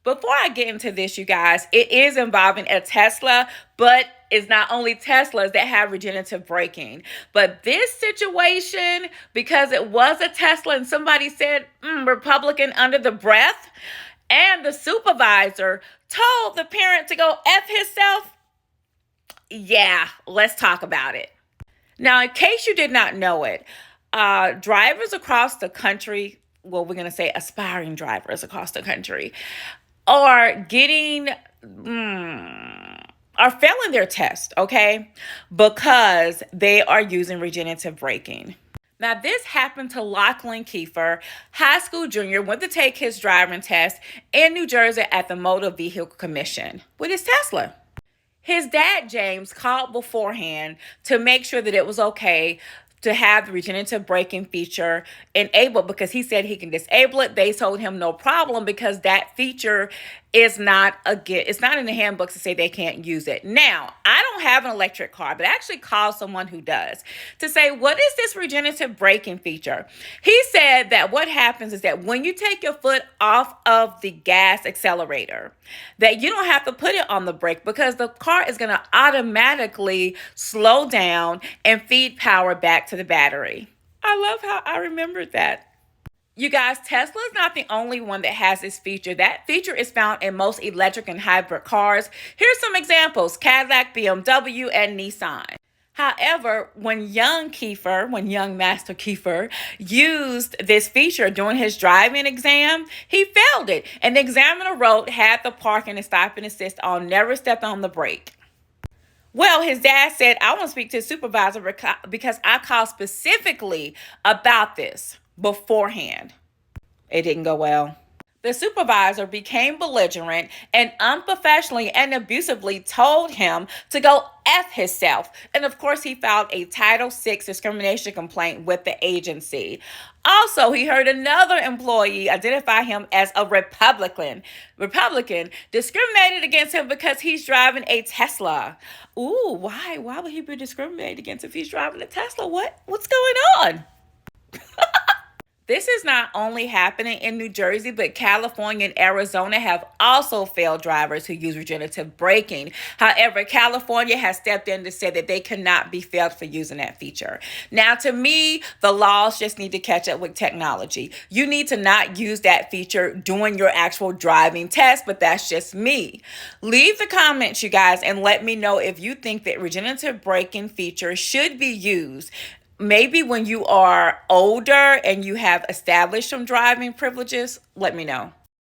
Before I get into this, you guys, it is involving a Tesla, but it's not only Teslas that have regenerative braking. But this situation, because it was a Tesla and somebody said Republican under the breath, and the supervisor told the parent to go F himself, yeah, let's talk about it. Now, in case you did not know it, drivers across the country, well, we're going to say aspiring drivers across the country, are getting, are failing their test, okay? Because they are using regenerative braking. Now, this happened to Lachlan Kiefer, high school junior, went to take his driving test in New Jersey at the Motor Vehicle Commission with his Tesla. His dad, James, called beforehand to make sure that it was okay to have the regenerative braking feature enabled because he said he can disable it. They told him no problem because that feature is not it's not in the handbooks to say they can't use it. Now, I don't have an electric car, but I actually called someone who does to say, what is this regenerative braking feature? He said that what happens is that when you take your foot off of the gas accelerator, that you don't have to put it on the brake because the car is going to automatically slow down and feed power back to the battery. I love how I remembered that. You guys, Tesla is not the only one that has this feature. That feature is found in most electric and hybrid cars. Here's some examples: Cadillac, BMW, and Nissan. However, when young Master Kiefer used this feature during his driving exam, he failed it. And the examiner wrote, had the parking and stop and assist on, never stepped on the brake. Well, his dad said, I want to speak to the supervisor because I called specifically about this beforehand. It didn't go well. The supervisor became belligerent and unprofessionally and abusively told him to go F himself. And of course, he filed a Title VI discrimination complaint with the agency. Also, he heard another employee identify him as a Republican discriminated against him because he's driving a Tesla. Ooh, why? Why would he be discriminated against if he's driving a Tesla? What's going on? This is not only happening in New Jersey, but California and Arizona have also failed drivers who use regenerative braking. However, California has stepped in to say that they cannot be failed for using that feature. Now, to me, the laws just need to catch up with technology. You need to not use that feature during your actual driving test, but that's just me. Leave the comments, you guys, and let me know if you think that regenerative braking feature should be used. Maybe when you are older and you have established some driving privileges, let me know.